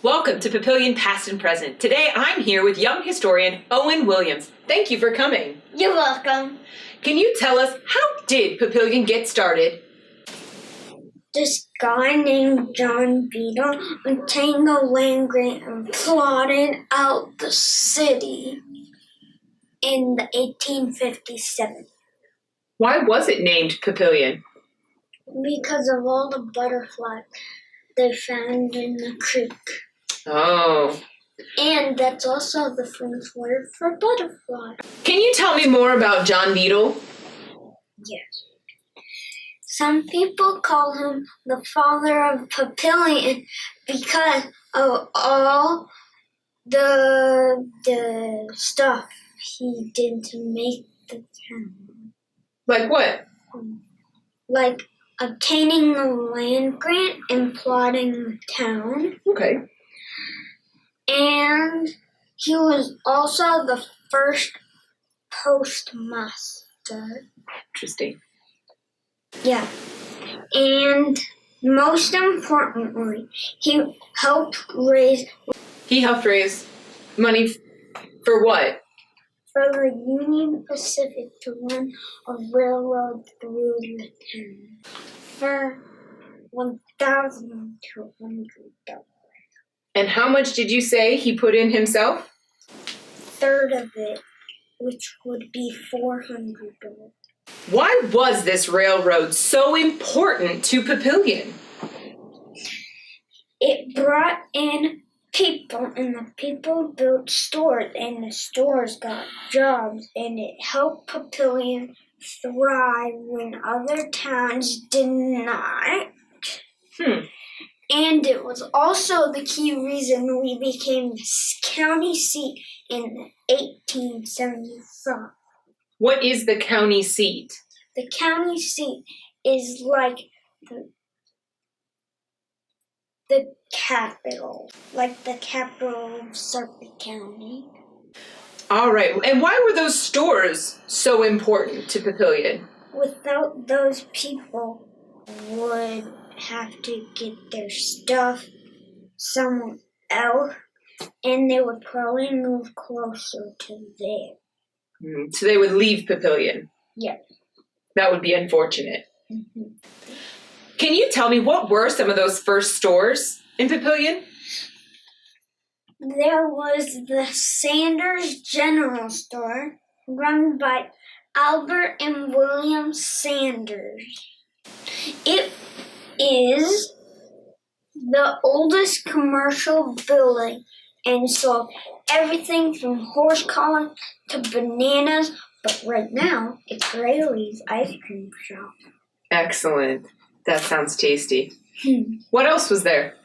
Welcome to Papillion Past and Present. Today I'm here with young historian Owen Williams. Thank you for coming. You're welcome. Can you tell us, how did Papillion get started? This guy named John Beadle obtained a land grant and plotted out the city in 1857. Why was it named Papillion? Because of all the butterflies they found in the creek. Oh. And that's also the French word for butterfly. Can you tell me more about John Beadle? Yes. Some people call him the father of Papillion because of all the stuff he did to make the town. Like what? Like obtaining the land grant and plotting the town. Okay. And he was also the first postmaster. Interesting. Yeah. And most importantly, he helped raise money for what? for the Union Pacific to run a railroad through the town for $1,200. And how much did you say he put in himself? Third of it, which would be $400. Why was this railroad so important to Papillion? It brought in people, and the people built stores, and the stores got jobs, and it helped Papillion thrive when other towns did not. And it was also the key reason we became the county seat in 1875. What is the county seat? The county seat is like the capital, like the capital of Sarpy County. All right. And why were those stores so important to Papillion? Without those people would have to get their stuff somewhere else, and they would probably move closer to there. So they would leave Papillion? Yes. That would be unfortunate. Mm-hmm. Can you tell me, what were some of those first stores in Papillion? There was the Sanders General Store, run by Albert and William Sanders. It is the oldest commercial building and sold everything from horse collars to bananas, but right now it's Rayleigh's ice cream shop. Excellent. That sounds tasty. What else was there?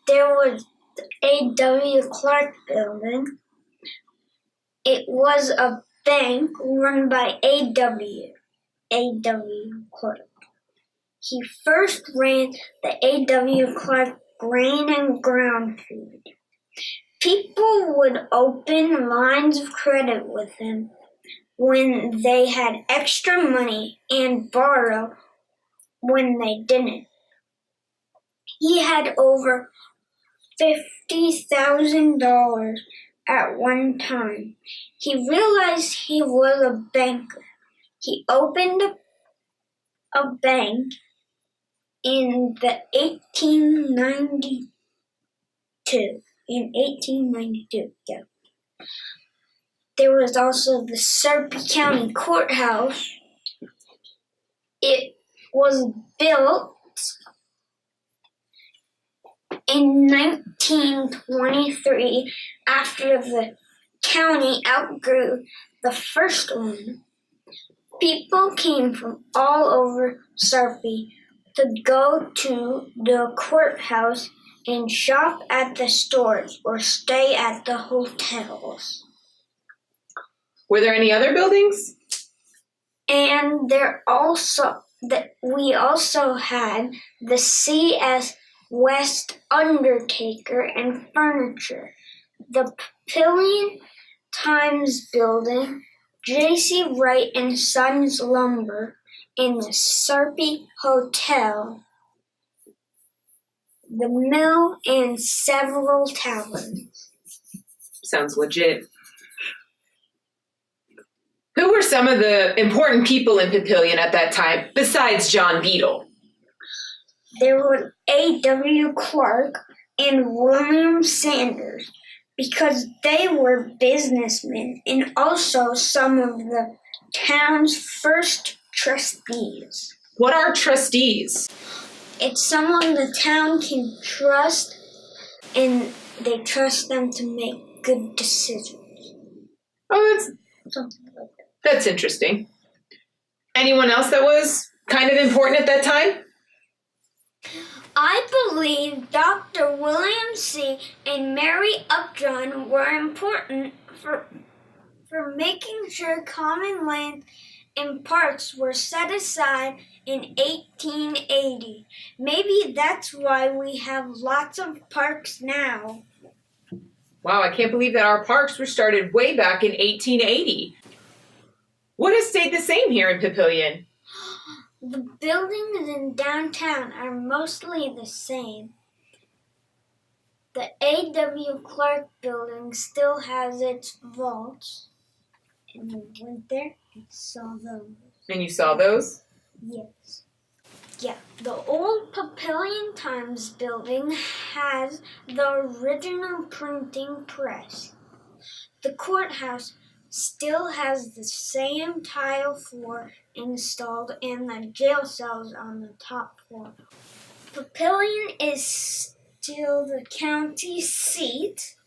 There was the A.W. Clark building. It was a bank run by A.W. Clark. He first ran the A.W. Clark grain and ground food. People would open lines of credit with him when they had extra money and borrow when they didn't. He had over $50,000 at one time. He realized he was a banker. He opened a bank in 1892. Yeah. There was also the Sarpy County Courthouse. It was built in 1923 after the county outgrew the first one. People came from all over Sarpy to go to the courthouse and shop at the stores or stay at the hotels. Were there any other buildings? And we also had the C.S. West Undertaker and Furniture, the Papillion Times Building, J.C. Wright and Sons Lumber, and the Sarpy Hotel. the mill, and several taverns. Sounds legit. Who were some of the important people in Papillion at that time, besides John Beadle? There were A.W. Clark and William Sanders, because they were businessmen and also some of the town's first trustees. What are trustees? It's someone the town can trust, and they trust them to make good decisions. Oh, Something like that. that's interesting. Anyone else that was kind of important at that time? I believe Dr. William C. and Mary Upjohn were important for making sure common land and parks were set aside in 1880. Maybe that's why we have lots of parks now. Wow, I can't believe that our parks were started way back in 1880. What has stayed the same here in Papillion? The buildings in downtown are mostly the same. The A.W. Clark building still has its vaults. And we went there and saw those. And you saw those? Yes. Yeah, the old Papillion Times building has the original printing press. The courthouse still has the same tile floor installed and the jail cells on the top floor. Papillion is still the county seat.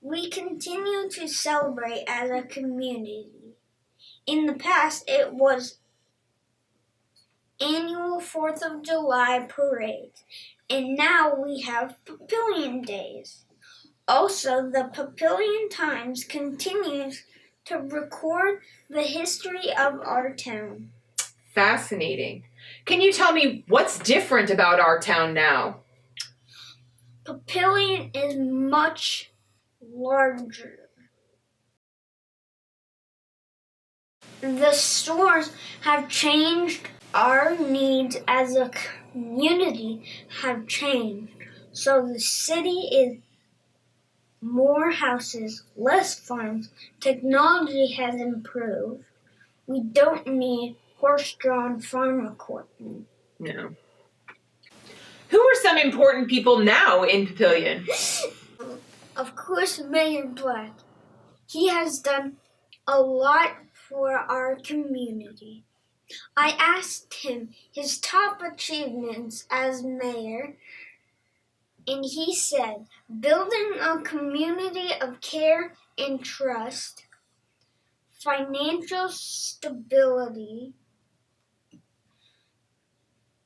We continue to celebrate as a community. In the past, it was annual 4th of July parades, and now we have Papillion Days. Also, the Papillion Times continues to record the history of our town. Fascinating. Can you tell me what's different about our town now? Papillion is much larger. The stores have changed. Our needs as a community have changed. So the city is more houses, less farms. Technology has improved. We don't need horse-drawn farm equipment. No. Who are some important people now in Papillion? Of course, Mayor Black. He has done a lot for our community. I asked him his top achievements as mayor, and he said, building a community of care and trust, financial stability,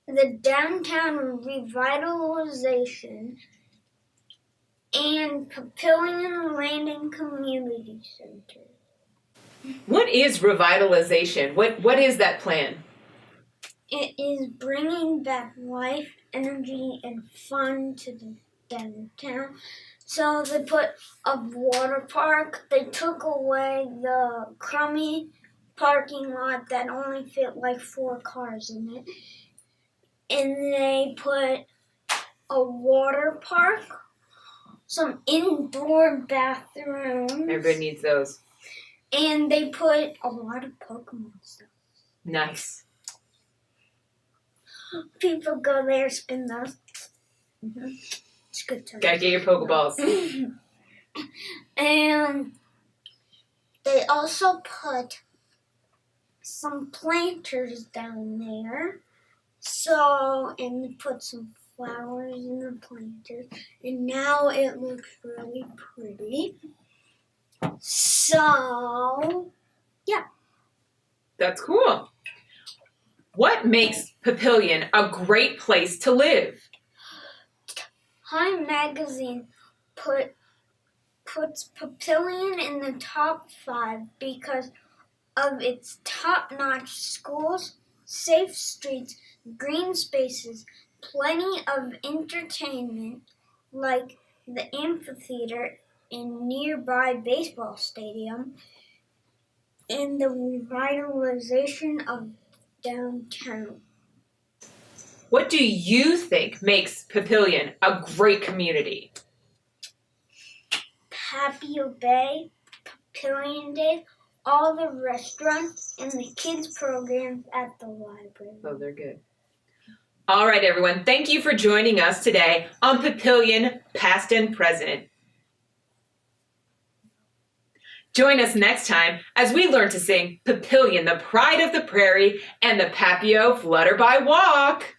the downtown revitalization, and Papillion Landing Community Center. What is revitalization? What is that plan? It is bringing back life, energy, and fun to the downtown. So they put a water park. They took away the crummy parking lot that only fit like 4 cars in it. And they put a water park, some indoor bathrooms. Everybody needs those. And they put a lot of Pokemon stuff. Nice. People go there, spin those. Mm-hmm. It's a good time. Gotta get your Pokeballs. And they also put some planters down there. And they put some flowers in the planters. And now it looks really pretty. So, yeah. That's cool. What makes Papillion a great place to live? Time Magazine puts Papillion in the top 5 because of its top-notch schools, safe streets, green spaces, plenty of entertainment like the amphitheater and nearby baseball stadium, and the revitalization of downtown. What do you think makes Papillion a great community? Papillion Bay, Papillion Days, all the restaurants, and the kids' programs at the library. Oh, they're good. All right, everyone. Thank you for joining us today on Papillion Past and Present. Join us next time as we learn to sing Papillion, the Pride of the Prairie, and the Papio Flutterby Walk.